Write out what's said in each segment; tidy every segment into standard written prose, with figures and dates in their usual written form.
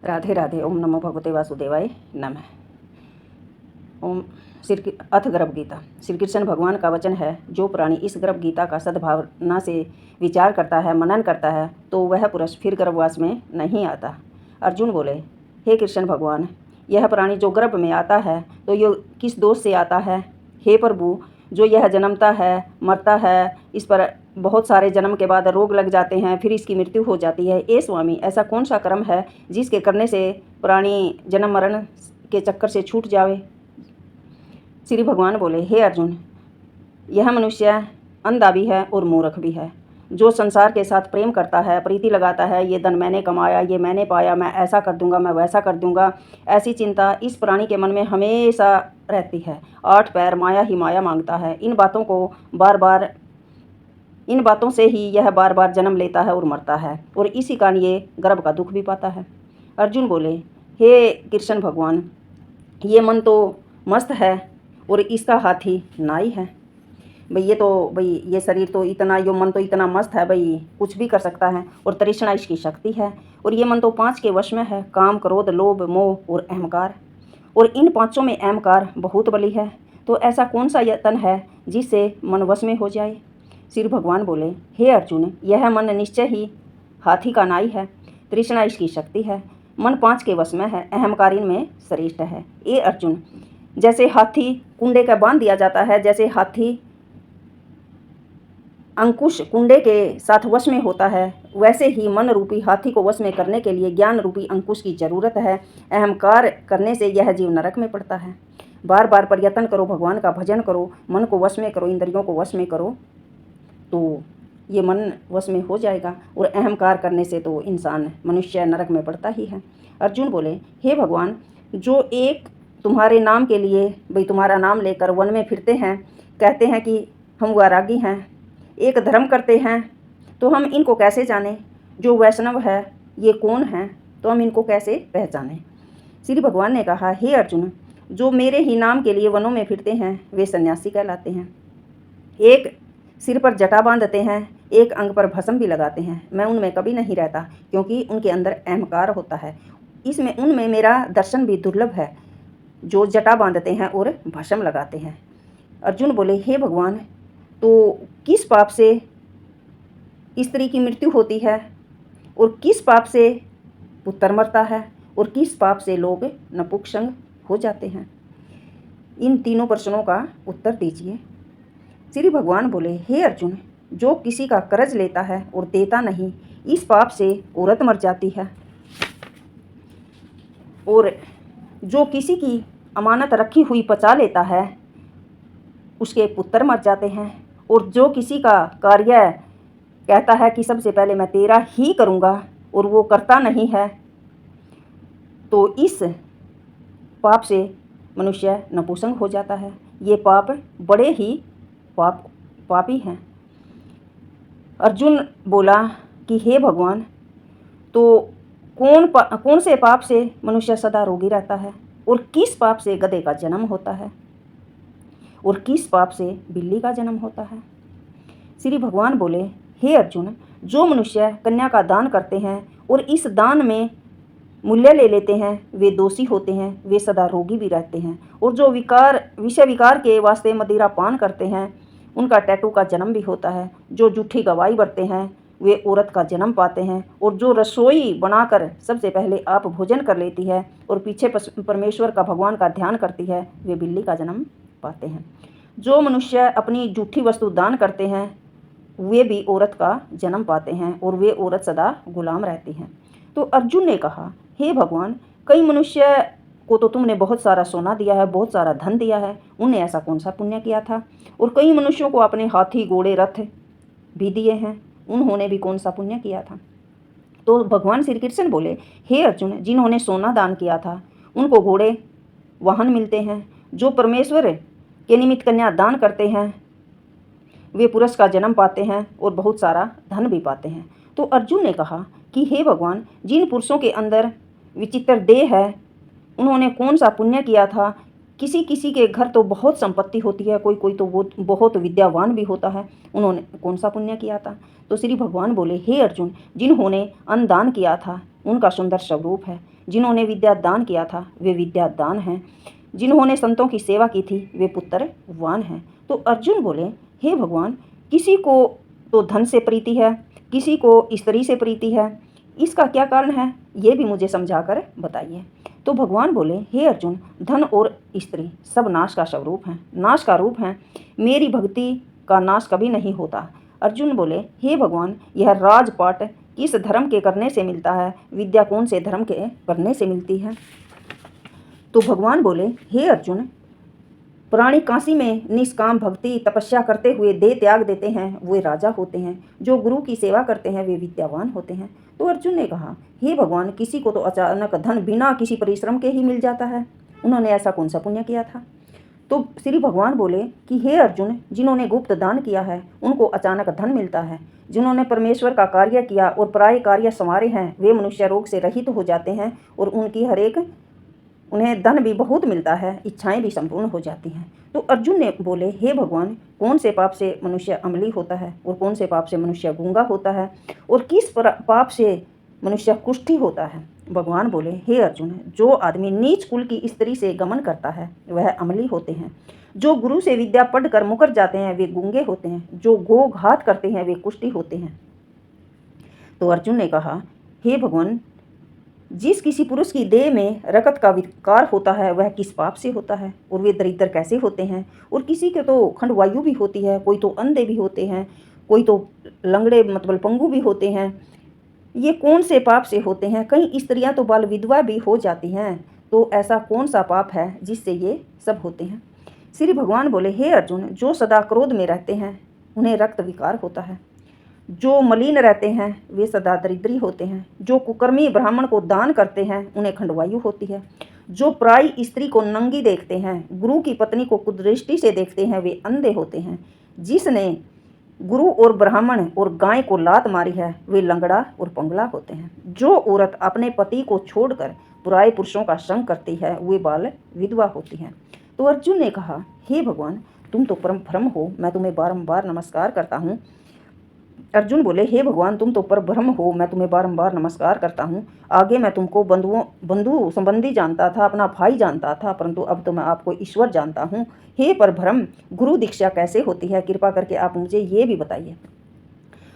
राधे राधे। ओम नमो भगवते वासुदेवाय नमः। ओम अथ गर्भ गीता। श्री कृष्ण भगवान का वचन है, जो प्राणी इस गर्भ गीता का सद्भावना से विचार करता है, मनन करता है, तो वह पुरुष फिर गर्भवास में नहीं आता। अर्जुन बोले, हे कृष्ण भगवान, यह प्राणी जो गर्भ में आता है तो ये किस दोष से आता है? हे प्रभु, जो यह जन्मता है, मरता है, इस पर बहुत सारे जन्म के बाद रोग लग जाते हैं, फिर इसकी मृत्यु हो जाती है। ए स्वामी, ऐसा कौन सा कर्म है जिसके करने से प्राणी जन्म मरण के चक्कर से छूट जावे? श्री भगवान बोले, हे अर्जुन, यह मनुष्य अंधा भी है और मूर्ख भी है। जो संसार के साथ प्रेम करता है, प्रीति लगाता है, ये धन मैंने कमाया, ये मैंने पाया, मैं ऐसा कर दूंगा, मैं वैसा कर दूंगा, ऐसी चिंता इस प्राणी के मन में हमेशा रहती है। 8 पैर माया ही माया मांगता है। इन बातों से ही यह बार बार जन्म लेता है और मरता है, और इसी कारण ये गर्भ का दुख भी पाता है। अर्जुन बोले, हे कृष्ण भगवान, ये मन तो मस्त है और इसका हाथी नाई है। ये शरीर तो इतना, यो मन तो इतना मस्त है भाई, कुछ भी कर सकता है, और तृष्णा इसकी शक्ति है। और ये मन तो 5 के वश में है, काम, क्रोध, लोभ, मोह और अहंकार। और इन 5 में अहंकार बहुत बली है। तो ऐसा कौन सा यतन है जिससे मन वश में हो जाए? श्री भगवान बोले, हे अर्जुन, यह मन निश्चय ही हाथी का नाई है। तृष्णा इसकी शक्ति है। मन 5 के वश में है, अहंकार इनमें श्रेष्ठ है। ए अर्जुन, जैसे हाथी कुंडे का बांध दिया जाता है, जैसे हाथी अंकुश कुंडे के साथ वश में होता है, वैसे ही मन रूपी हाथी को वश में करने के लिए ज्ञान रूपी अंकुश की जरूरत है। अहंकार करने से यह जीव नरक में पड़ता है। बार बार प्रयत्न करो, भगवान का भजन करो, मन को वश में करो, इंद्रियों को वश में करो, तो ये मन वश में हो जाएगा। और अहंकार करने से तो इंसान, मनुष्य नरक में पड़ता ही है। अर्जुन बोले, हे भगवान, जो एक तुम्हारे नाम के लिए भाई तुम्हारा नाम लेकर वन में फिरते हैं, कहते हैं कि हम वैरागी हैं, एक धर्म करते हैं, तो हम इनको कैसे जाने? जो वैष्णव है ये कौन है, तो हम इनको कैसे पहचाने? श्री भगवान ने कहा, हे अर्जुन, जो मेरे ही नाम के लिए वनों में फिरते हैं वे सन्यासी कहलाते हैं। एक सिर पर जटा बांधते हैं, एक अंग पर भस्म भी लगाते हैं। मैं उनमें कभी नहीं रहता, क्योंकि उनके अंदर अहंकार होता है। उनमें मेरा दर्शन भी दुर्लभ है, जो जटा बांधते हैं और भस्म लगाते हैं। अर्जुन बोले, हे भगवान, तो किस पाप से स्त्री की मृत्यु होती है, और किस पाप से पुत्र मरता है, और किस पाप से लोग नपुंसक हो जाते हैं? इन तीनों प्रश्नों का उत्तर दीजिए। श्री भगवान बोले, हे अर्जुन, जो किसी का कर्ज लेता है और देता नहीं, इस पाप से औरत मर जाती है। और जो किसी की अमानत रखी हुई पचा लेता है, उसके पुत्र मर जाते हैं। और जो किसी का कार्य कहता है कि सबसे पहले मैं तेरा ही करूँगा, और वो करता नहीं है, तो इस पाप से मनुष्य नपुंसक हो जाता है। ये पाप बड़े ही पापी हैं। अर्जुन बोला कि हे भगवान, तो कौन से पाप से मनुष्य सदा रोगी रहता है, और किस पाप से गधे का जन्म होता है, और किस पाप से बिल्ली का जन्म होता है? श्री भगवान बोले, हे अर्जुन, जो मनुष्य कन्या का दान करते हैं और इस दान में मूल्य ले लेते हैं, वे दोषी होते हैं, वे सदा रोगी भी रहते हैं। और जो विषय विकार के वास्ते मदिरा पान करते हैं, उनका टैटू का जन्म भी होता है। जो झूठी गवाही बरते हैं, वे औरत का जन्म पाते हैं। और जो रसोई बनाकर सबसे पहले आप भोजन कर लेती है और पीछे परमेश्वर का, भगवान का ध्यान करती है, वे बिल्ली का जन्म पाते हैं। जो मनुष्य अपनी झूठी वस्तु दान करते हैं, वे भी औरत का जन्म पाते हैं, और वे औरत सदा गुलाम रहती हैं। तो अर्जुन ने कहा, हे भगवान, कई मनुष्य को तो तुमने बहुत सारा सोना दिया है, बहुत सारा धन दिया है, उन्हें ऐसा कौन सा पुण्य किया था? और कई मनुष्यों को अपने हाथी, घोड़े, रथ भी दिए हैं, उन्होंने भी कौन सा पुण्य किया था? तो भगवान श्री कृष्ण बोले, हे अर्जुन, जिन्होंने सोना दान किया था उनको घोड़े, वाहन मिलते हैं। जो परमेश्वर के निमित्त कन्या दान करते हैं, वे पुरुष का जन्म पाते हैं और बहुत सारा धन भी पाते हैं। तो अर्जुन ने कहा कि हे भगवान, जिन पुरुषों के अंदर विचित्र देह है, उन्होंने कौन सा पुण्य किया था? किसी किसी के घर तो बहुत संपत्ति होती है, कोई कोई तो वो बहुत विद्यावान भी होता है, उन्होंने कौन सा पुण्य किया था? तो श्री भगवान बोले, हे अर्जुन, जिन्होंने अन्न दान किया था, उनका सुंदर स्वरूप है। जिन्होंने विद्या दान किया था वे विद्यादान हैं, जिन्होंने संतों की सेवा की थी वे पुत्रवान हैं। तो अर्जुन बोले, हे भगवान, किसी को तो धन से प्रीति है, किसी को स्त्री से प्रीति है, इसका क्या कारण है, ये भी मुझे समझाकर बताइए। तो भगवान बोले, हे अर्जुन, धन और स्त्री सब नाश का स्वरूप हैं, नाश का रूप हैं। मेरी भक्ति का नाश कभी नहीं होता। अर्जुन बोले, हे भगवान, यह राजपाट किस धर्म के करने से मिलता है, विद्या कौन से धर्म के करने से मिलती है। तो भगवान बोले, हे अर्जुन, प्राणी काशी में निष्काम भक्ति तपस्या करते हुए देह त्याग देते हैं वे राजा होते हैं, जो गुरु की सेवा करते हैं वे विद्यावान होते हैं। तो अर्जुन ने कहा, हे भगवान, किसी को तो अचानक धन बिना किसी परिश्रम के ही मिल जाता है, उन्होंने ऐसा कौन सा पुण्य किया था। तो श्री भगवान बोले कि हे अर्जुन, जिन्होंने गुप्त दान किया है उनको अचानक धन मिलता है, जिन्होंने परमेश्वर का कार्य किया और पराये कार्य संवारे हैं वे मनुष्य रोग से रहित हो जाते हैं और उन्हें धन भी बहुत मिलता है, इच्छाएं भी संपूर्ण हो जाती हैं। तो अर्जुन ने बोले, हे भगवान, कौन से पाप से मनुष्य अमली होता है और कौन से पाप से मनुष्य गूंगा होता है और किस पाप से मनुष्य कुष्ठी होता है। भगवान बोले, हे अर्जुन, जो आदमी नीच कुल की स्त्री से गमन करता है वह अमली होते हैं, जो गुरु से विद्या पढ़कर मुकर जाते हैं वे गूंगे होते हैं, जो गो घात करते हैं वे कुष्ठी होते हैं। तो अर्जुन ने कहा, हे भगवान, जिस किसी पुरुष की देह में रकत का विकार होता है वह किस पाप से होता है और वे दरिद्र कैसे होते हैं, और किसी के तो खंडवायु भी होती है, कोई तो अंधे भी होते हैं, कोई तो लंगड़े मतलब पंगु भी होते हैं, ये कौन से पाप से होते हैं। कई स्त्रियां तो बाल विधवा भी हो जाती हैं, तो ऐसा कौन सा पाप है जिससे ये सब होते हैं। श्री भगवान बोले, हे अर्जुन, जो सदा क्रोध में रहते हैं उन्हें रक्त विकार होता है, जो मलिन रहते हैं वे सदा दरिद्री होते हैं, जो कुकर्मी ब्राह्मण को दान करते हैं उन्हें खंडवायु होती है, जो पराई स्त्री को नंगी देखते हैं, गुरु की पत्नी को कुदृष्टि से देखते हैं वे अंधे होते हैं, जिसने गुरु और ब्राह्मण और गाय को लात मारी है वे लंगड़ा और पंगला होते हैं, जो औरत अपने पति को छोड़कर पराये पुरुषों का संग करती है वे बाल विधवा होती हैं। तो अर्जुन ने कहा, हे भगवान, तुम तो परम ब्रह्म हो, मैं तुम्हें बारंबार नमस्कार करता हूँ। अर्जुन बोले, हे भगवान, तुम तो पर ब्रह्म हो, मैं तुम्हें बारंबार नमस्कार करता हूँ। आगे मैं तुमको बंधु संबंधी जानता था, अपना भाई जानता था, परंतु अब तो मैं आपको ईश्वर जानता हूँ। हे पर ब्रह्म, गुरु दीक्षा कैसे होती है, कृपा करके आप मुझे ये भी बताइए।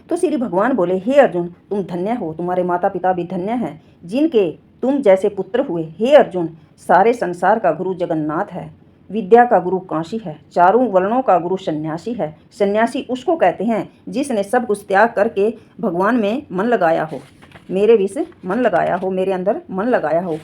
तो श्री भगवान बोले, हे अर्जुन, तुम धन्य हो, तुम्हारे माता पिता भी धन्य हैं जिनके तुम जैसे पुत्र हुए। हे अर्जुन, सारे संसार का गुरु जगन्नाथ है, विद्या का गुरु काशी है, चारों वर्णों का गुरु सन्यासी है। सन्यासी उसको कहते हैं जिसने सब कुछ त्याग करके भगवान में मन लगाया हो, मेरे विष मन लगाया हो, मेरे अंदर मन लगाया हो।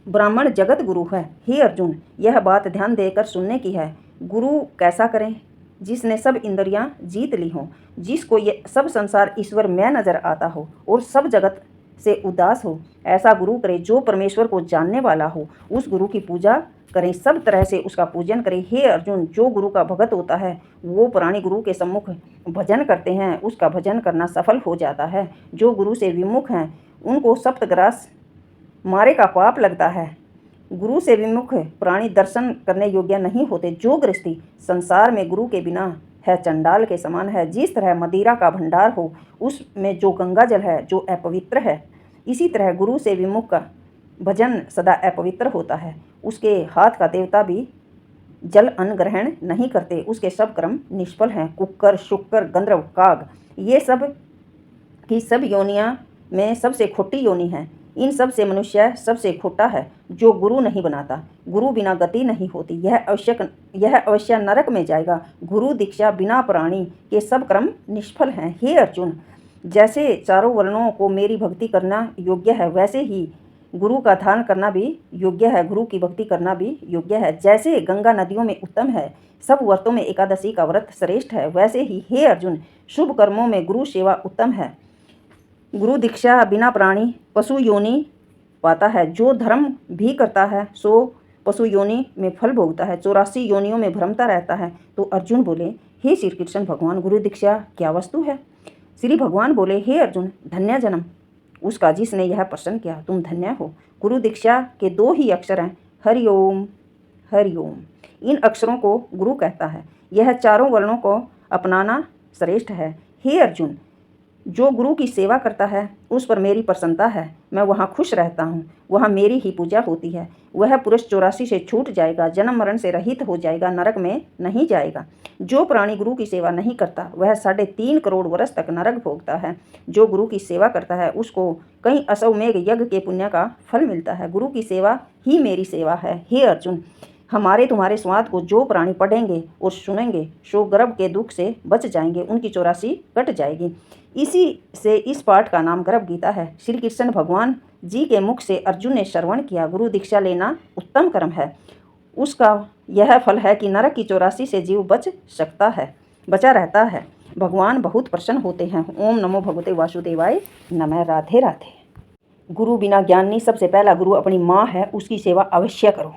ब्राह्मण जगत गुरु है। हे अर्जुन, यह बात ध्यान देकर सुनने की है। गुरु कैसा करें, जिसने सब इंद्रियां जीत ली हों, जिसको ये सब संसार ईश्वर में नजर आता हो और सब जगत से उदास हो, ऐसा गुरु करे जो परमेश्वर को जानने वाला हो। उस गुरु की पूजा करें, सब तरह से उसका पूजन करें। हे अर्जुन, जो गुरु का भगत होता है वो प्राणी गुरु के सम्मुख भजन करते हैं, उसका भजन करना सफल हो जाता है। जो गुरु से विमुख हैं उनको सप्तग्रास मारे का पाप लगता है। गुरु से विमुख प्राणी दर्शन करने योग्य नहीं होते। जो गृहस्थी संसार में गुरु के बिना है चंडाल के समान है। जिस तरह मदिरा का भंडार हो उसमें जो गंगा जल है जो अपवित्र है, इसी तरह गुरु से विमुख का भजन सदा अपवित्र होता है। उसके हाथ का देवता भी जल अन्न ग्रहण नहीं करते, उसके सब कर्म निष्फल हैं। कुक्कर, शुक्र, गंधर्व, काग, ये सब की सब योनियां में सबसे खोटी योनि है। इन सब से मनुष्य सबसे खोटा है जो गुरु नहीं बनाता। गुरु बिना गति नहीं होती, यह अवश्य नरक में जाएगा। गुरु दीक्षा बिना प्राणी के सब कर्म निष्फल हैं। हे अर्जुन, जैसे चारों वर्णों को मेरी भक्ति करना योग्य है वैसे ही गुरु का ध्यान करना भी योग्य है, गुरु की भक्ति करना भी योग्य है। जैसे गंगा नदियों में उत्तम है, सब व्रतों में एकादशी का व्रत श्रेष्ठ है, वैसे ही हे अर्जुन, शुभ कर्मों में गुरु सेवा उत्तम है। गुरु दीक्षा बिना प्राणी पशु योनि पाता है। जो धर्म भी करता है सो पशु योनि में फल भोगता है, 84 योनियों में भ्रमता रहता है। तो अर्जुन बोले, हे श्री कृष्ण भगवान, गुरु दीक्षा क्या वस्तु है। श्री भगवान बोले, हे अर्जुन, धन्य जन्म उसका जिसने यह प्रश्न किया, तुम धन्य हो। गुरु दीक्षा के 2 ही अक्षर हैं, हरि ओम हरि ओम। इन अक्षरों को गुरु कहता है। यह चारों वर्णों को अपनाना श्रेष्ठ है। हे अर्जुन, जो गुरु की सेवा करता है उस पर मेरी प्रसन्नता है, मैं वहाँ खुश रहता हूँ, वहाँ मेरी ही पूजा होती है। वह पुरुष 84 से छूट जाएगा, जन्म मरण से रहित हो जाएगा, नरक में नहीं जाएगा। जो प्राणी गुरु की सेवा नहीं करता वह 3.5 करोड़ वर्ष तक नरक भोगता है। जो गुरु की सेवा करता है उसको कई अश्वमेघ यज्ञ के पुण्य का फल मिलता है। गुरु की सेवा ही मेरी सेवा है। हे अर्जुन, हमारे तुम्हारे स्वाद को जो प्राणी पढ़ेंगे और सुनेंगे सो गर्भ के दुख से बच जाएंगे, उनकी 84 कट जाएगी। इसी से इस पाठ का नाम गर्भ गीता है। श्री कृष्ण भगवान जी के मुख से अर्जुन ने श्रवण किया, गुरु दीक्षा लेना उत्तम कर्म है। उसका यह फल है कि नरक की 84 से जीव बचा रहता है। भगवान बहुत प्रसन्न होते हैं। ओम नमो भगवते वासुदेवाय नमः। राधे राधे। गुरु बिना ज्ञान नहीं। सबसे पहला गुरु अपनी माँ है, उसकी सेवा अवश्य करो।